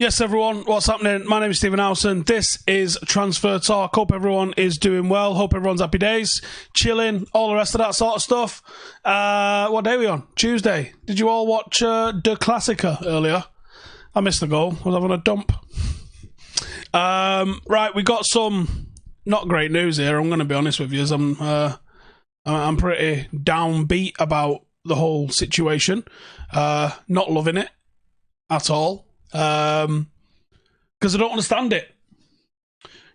Yes, everyone, what's happening? My name is Stephen Howson. This is Transfer Talk. Hope everyone is doing well. Hope everyone's happy days, chilling, all the rest of that sort of stuff. What day are we on? Tuesday. Did you all watch Der Klassiker earlier? I missed the goal. I was having a dump. Right, we got some not great news here. I'm going to be honest with you. I'm pretty downbeat about the whole situation. Not loving it at all. Because I don't understand it.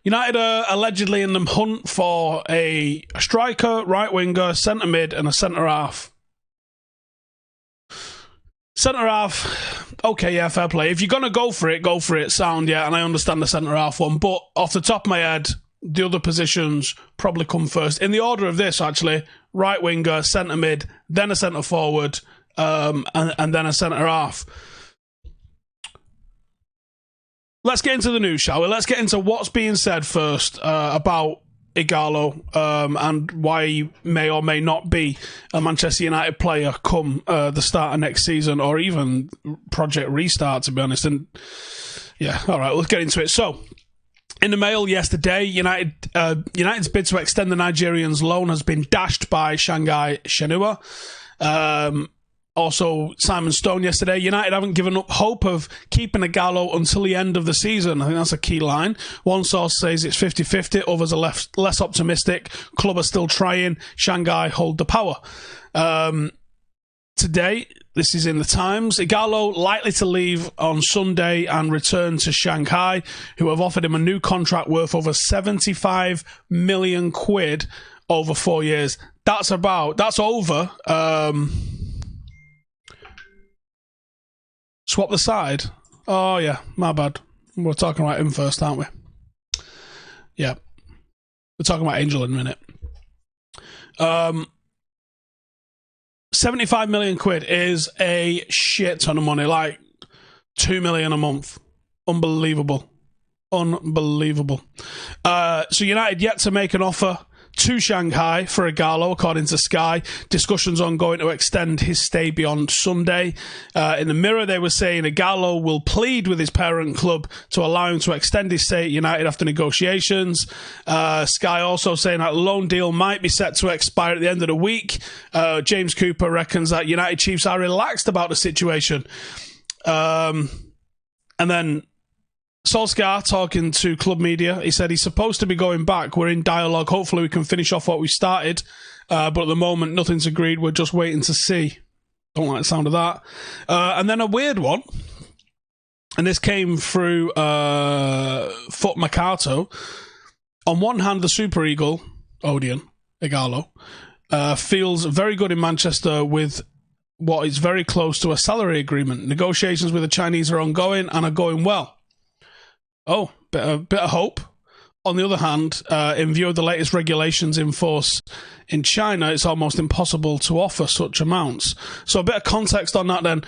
United are allegedly in the hunt for a striker, right winger, centre mid, and a centre half. Centre half, okay, yeah, fair play. If you're gonna go for it, sound, yeah, and I understand the centre half one, but off the top of my head, the other positions probably come first. In the order of this, actually, right winger, centre mid, then a centre forward, and then a centre half. Let's get into the news, shall we? Let's get into what's being said first about Ighalo and why he may or may not be a Manchester United player come the start of next season, or even Project Restart, to be honest. And yeah, all right, let's get into it. So, in the Mail yesterday, United's bid to extend the Nigerian's loan has been dashed by Shanghai Shenhua. Also, Simon Stone yesterday, United haven't given up hope of keeping Ighalo until the end of the season. I think that's a key line. One source says it's 50-50, others are less optimistic. Club are still trying. Shanghai hold the power. Today, this is in the Times, Ighalo likely to leave on Sunday and return to Shanghai, who have offered him a new contract worth over 75 million quid over 4 years. That's over... Swap the side. Oh, yeah, my bad. We're talking about him first, aren't we? Yeah. We're talking about Angel in a minute. 75 million quid is a shit ton of money. Like, 2 million a month. Unbelievable. So United yet to make an offer to Shanghai for Ighalo, according to Sky. Discussions ongoing to extend his stay beyond Sunday. In the Mirror, they were saying Ighalo will plead with his parent club to allow him to extend his stay at United after negotiations. Sky also saying that loan deal might be set to expire at the end of the week. James Cooper reckons that United Chiefs are relaxed about the situation. And then Solskjaer talking to club media, he said he's supposed to be going back. We're in dialogue. Hopefully we can finish off what we started. But at the moment, nothing's agreed. We're just waiting to see. Don't like the sound of that. And then a weird one. And this came through Foot Mercato. On one hand, the Super Eagle, Odeon, Ighalo, feels very good in Manchester with what is very close to a salary agreement. Negotiations with the Chinese are ongoing and are going well. Oh, bit of hope. On the other hand, in view of the latest regulations in force in China, it's almost impossible to offer such amounts. So a bit of context on that then.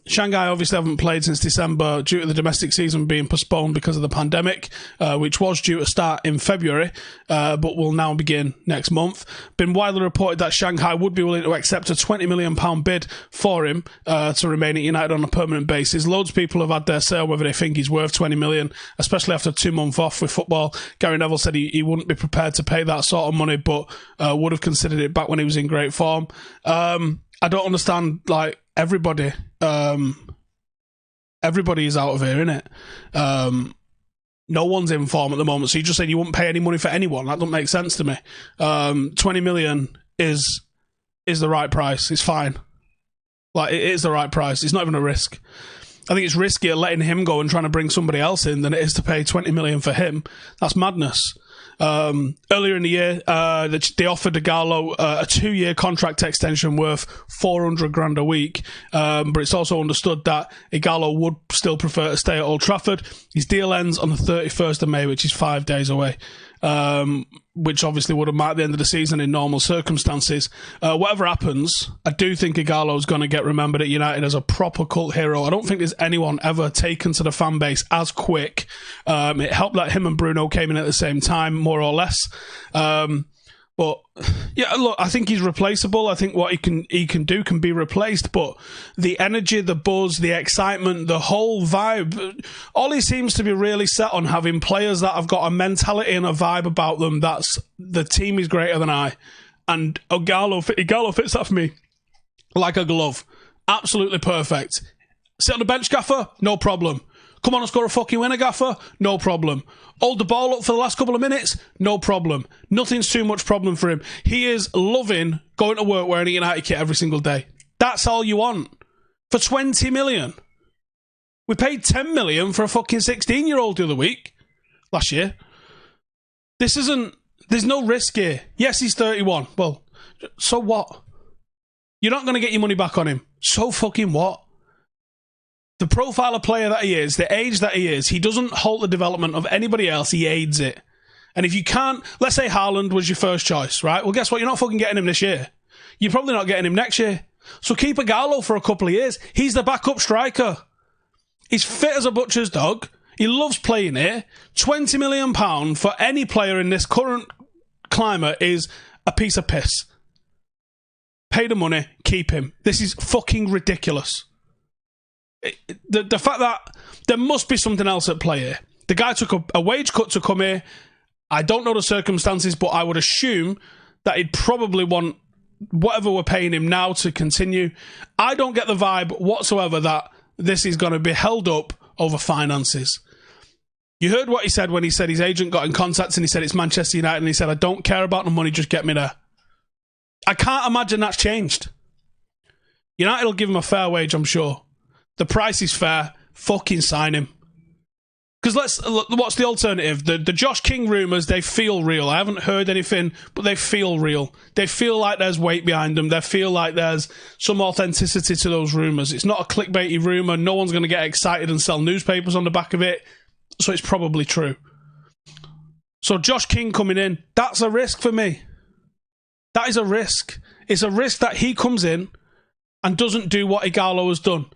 Shanghai obviously haven't played since December due to the domestic season being postponed because of the pandemic, which was due to start in February, but will now begin next month. Been widely reported that Shanghai would be willing to accept a £20 million bid for him to remain at United on a permanent basis. Loads of people have had their say on whether they think he's worth 20 million, especially after 2 months off with football. Gary Neville said he wouldn't be prepared to pay that sort of money, but would have considered it back when he was in great form. I don't understand, like, everybody is out of here, innit? No one's in form at the moment, so you just said you wouldn't pay any money for anyone. That doesn't make sense to me. 20 million is the right price. It's fine. Like, it is the right price. It's not even a risk. I think it's riskier letting him go and trying to bring somebody else in than it is to pay 20 million for him. That's madness. Earlier in the year, they offered Ighalo a 2-year contract extension worth 400 grand a week. But it's also understood that Ighalo would still prefer to stay at Old Trafford. His deal ends on the 31st of May, which is 5 days away. Which obviously would have marked the end of the season in normal circumstances. Whatever happens, I do think Ighalo's going to get remembered at United as a proper cult hero. I don't think there's anyone ever taken to the fan base as quick. It helped that him and Bruno came in at the same time, more or less. But yeah, look, I think he's replaceable. I think what he can do can be replaced. But the energy, the buzz, the excitement, the whole vibe, all he seems to be really set on having players that have got a mentality and a vibe about them. That's the team is greater than I. And Ighalo fits that for me like a glove. Absolutely perfect. Sit on the bench, Gaffer? No problem. Come on and score a fucking winner, Gaffer? No problem. Hold the ball up for the last couple of minutes? No problem. Nothing's too much problem for him. He is loving going to work wearing a United kit every single day. That's all you want. For 20 million. We paid 10 million for a fucking 16-year-old the other week. Last year. There's no risk here. Yes, he's 31. Well, so what? You're not going to get your money back on him. So fucking what? The profile of player that he is, the age that he is, he doesn't halt the development of anybody else, he aids it. And if you can't, let's say Haaland was your first choice, right? Well, guess what? You're not fucking getting him this year. You're probably not getting him next year. So keep Ighalo for a couple of years. He's the backup striker. He's fit as a butcher's dog. He loves playing it. £20 million for any player in this current climate is a piece of piss. Pay the money, keep him. This is fucking ridiculous. The fact that there must be something else at play here. The guy took a wage cut to come here. I don't know the circumstances, but I would assume that he'd probably want whatever we're paying him now to continue. I don't get the vibe whatsoever that this is going to be held up over finances. You heard what he said when he said his agent got in contact and he said it's Manchester United and he said, I don't care about the money, just get me there. I can't imagine that's changed. United will give him a fair wage, I'm sure. The price is fair. Fucking sign him. Because what's the alternative? The Josh King rumours, they feel real. I haven't heard anything, but they feel real. They feel like there's weight behind them. They feel like there's some authenticity to those rumours. It's not a clickbaity rumour. No one's going to get excited and sell newspapers on the back of it. So it's probably true. So Josh King coming in, that's a risk for me. That is a risk. It's a risk that he comes in and doesn't do what Ighalo has done.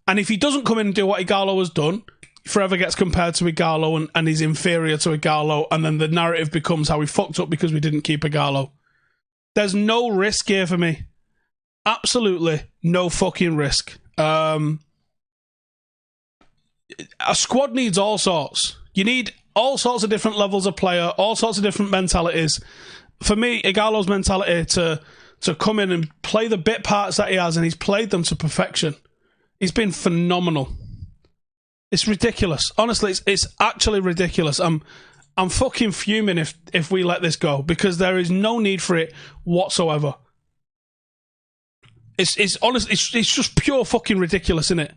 And if he doesn't come in and do what Ighalo has done, he forever gets compared to Ighalo and he's inferior to Ighalo, and then the narrative becomes how we fucked up because we didn't keep Ighalo. There's no risk here for me. Absolutely no fucking risk. A squad needs all sorts. You need all sorts of different levels of player, all sorts of different mentalities. For me, Ighalo's mentality to come in and play the bit parts that he has, and he's played them to perfection. He's been phenomenal. It's ridiculous. Honestly, it's actually ridiculous. I'm fucking fuming if we let this go, because there is no need for it whatsoever. It's honestly, it's just pure fucking ridiculous, isn't it?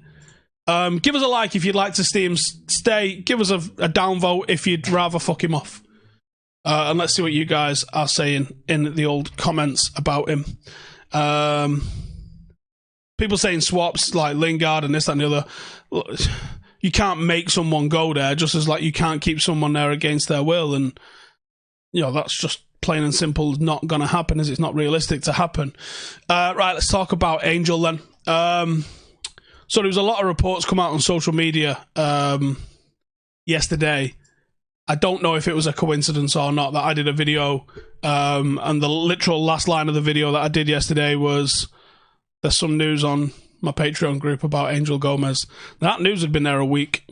Give us a like if you'd like to see him stay. Give us a downvote if you'd rather fuck him off. And let's see what you guys are saying in the old comments about him. People saying swaps like Lingard and this, that and the other. Look, you can't make someone go there, just as like you can't keep someone there against their will. And, you know, that's just plain and simple not going to happen, as it's not realistic to happen. Right, let's talk about Angel then. So there was a lot of reports come out on social media yesterday. I don't know if it was a coincidence or not that I did a video, and the literal last line of the video that I did yesterday was, there's some news on my Patreon group about Angel Gomes. That news had been there a week.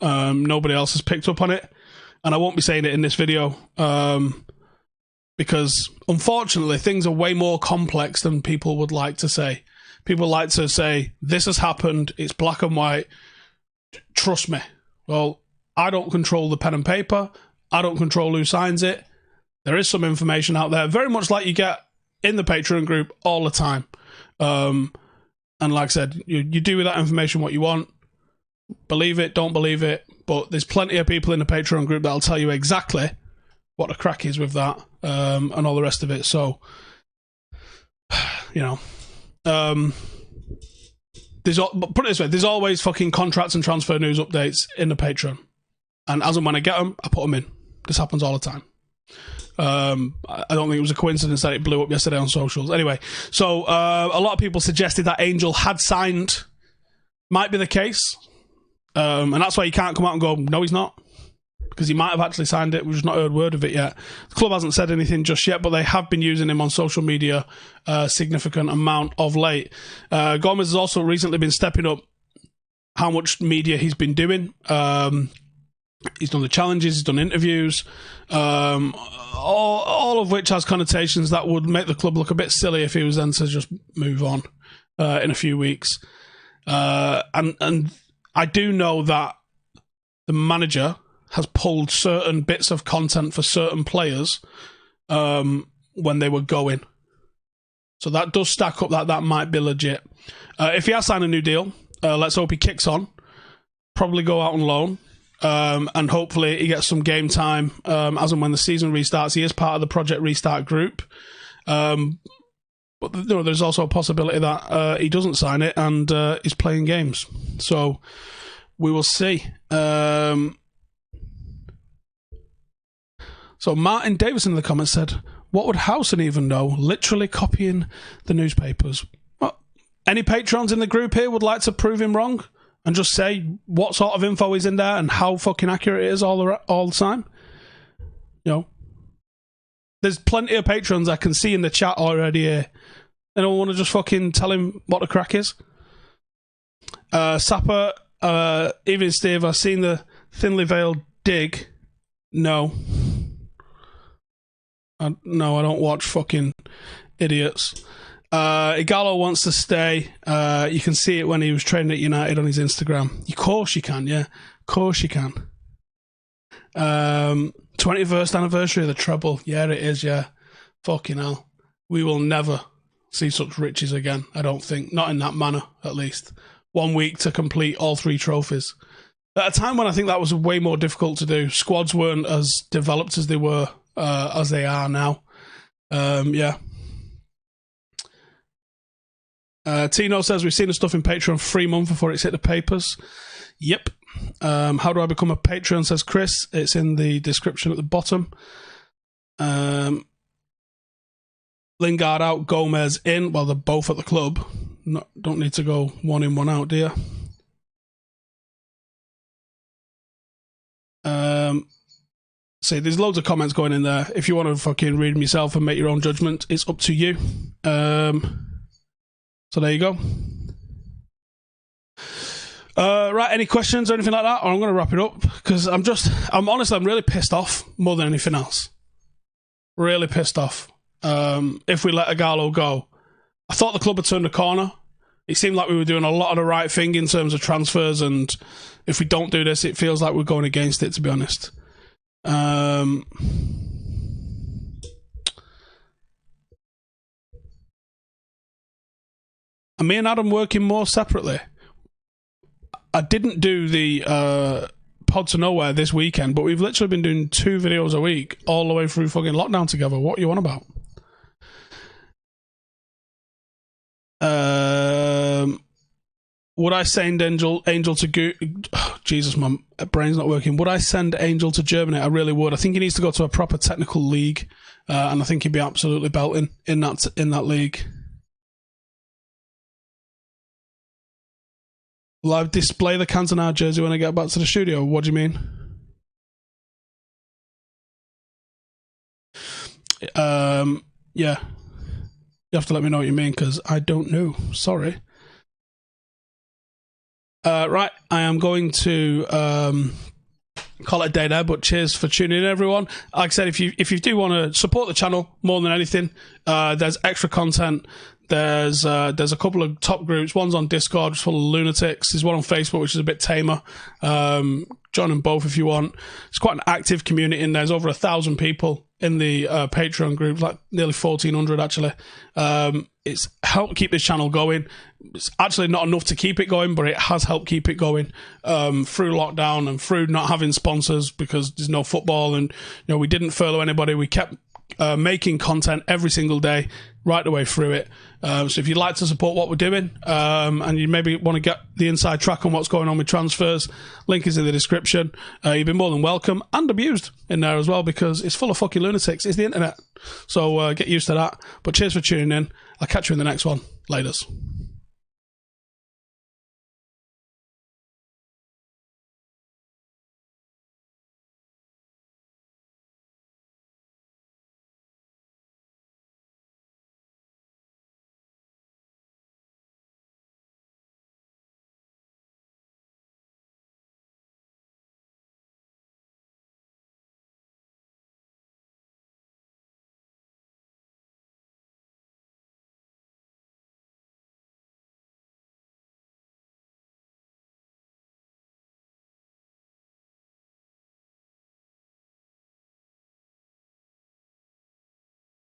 Nobody else has picked up on it, and I won't be saying it in this video because, unfortunately, things are way more complex than people would like to say. People like to say, this has happened, it's black and white, trust me. Well, I don't control the pen and paper. I don't control who signs it. There is some information out there, very much like you get in the Patreon group all the time. And like I said, you do with that information what you want. Believe it, don't believe it. But there's plenty of people in the Patreon group that'll tell you exactly what the crack is with that, and all the rest of it. So, you know, put it this way, there's always fucking contracts and transfer news updates in the Patreon. And as and when I get them, I put them in. This happens all the time. I don't think it was a coincidence that it blew up yesterday on socials. Anyway, so a lot of people suggested that Angel had signed. Might be the case. And that's why you can't come out and go, no, he's not. because he might have actually signed it. We've just not heard word of it yet. The club hasn't said anything just yet, but they have been using him on social media a significant amount of late. Gomes has also recently been stepping up how much media he's been doing. He's done the challenges, he's done interviews, all of which has connotations that would make the club look a bit silly if he was then to just move on in a few weeks. And I do know that the manager has pulled certain bits of content for certain players when they were going. So that does stack up that might be legit. If he has signed a new deal, let's hope he kicks on. Probably go out on loan. And hopefully he gets some game time as and when the season restarts. He is part of the Project Restart group. But there's also a possibility that he doesn't sign it and he's playing games. So we will see. So Martin Davison in the comments said, what would Howson even know? Literally copying the newspapers. Well, any patrons in the group here would like to prove him wrong? And just say what sort of info is in there and how fucking accurate it is all the time. You know, there's plenty of patrons I can see in the chat already here. They don't want to just fucking tell him what the crack is. Sapper, even Steve, I've seen the thinly veiled dig. No, I don't watch fucking idiots. Ighalo wants to stay. You can see it when he was training at United on his Instagram. Of course you can, yeah. Of course you can. 21st anniversary of the treble. Yeah, it is, yeah. Fucking hell. We will never see such riches again, I don't think. Not in that manner, at least. 1 week to complete all 3 trophies. At a time when I think that was way more difficult to do. Squads weren't as developed as they were, as they are now. Yeah. Tino says we've seen the stuff in Patreon for 3 months before it's hit the papers. Yep. How do I become a Patreon, says Chris. It's in the description at the bottom. Lingard out, Gomes in. Well, they're both at the club. Don't need to go one in, one out, do you? See, there's loads of comments going in there. If you want to fucking read them yourself and make your own judgment, it's up to you. So there you go. Right, any questions or anything like that? Or I'm going to wrap it up because I'm honestly, I'm really pissed off more than anything else. Really pissed off. If we let Ighalo go, I thought the club had turned a corner. It seemed like we were doing a lot of the right thing in terms of transfers, and if we don't do this, it feels like we're going against it, to be honest. And me and Adam working more separately. I didn't do the Pod to Nowhere this weekend, but we've literally been doing 2 videos a week all the way through fucking lockdown together. What are you on about? Would I send Angel to Jesus, my brain's not working. Would I send Angel to Germany? I really would. I think he needs to go to a proper technical league, and I think he'd be absolutely belting in that league. Will I display the Cantona jersey when I get back to the studio? What do you mean? Yeah. You have to let me know what you mean, because I don't know. Sorry. Right, I am going to call it a day there, but cheers for tuning in, everyone. Like I said, if you do want to support the channel more than anything, there's extra content. There's a couple of top groups. One's on Discord, full of lunatics. There's one on Facebook, which is a bit tamer. Join them both if you want. It's quite an active community in there. There's over 1,000 people in the Patreon group, like nearly 1,400 actually. It's helped keep this channel going. It's actually not enough to keep it going, but it has helped keep it going through lockdown and through not having sponsors because there's no football, and we didn't furlough anybody. We kept making content every single day right the way through it. So if you'd like to support what we're doing, and you maybe want to get the inside track on what's going on with transfers, link is in the description. You've been more than welcome and abused in there as well, because it's full of fucking lunatics. It's the internet. So get used to that. But cheers for tuning in. I'll catch you in the next one. Laters.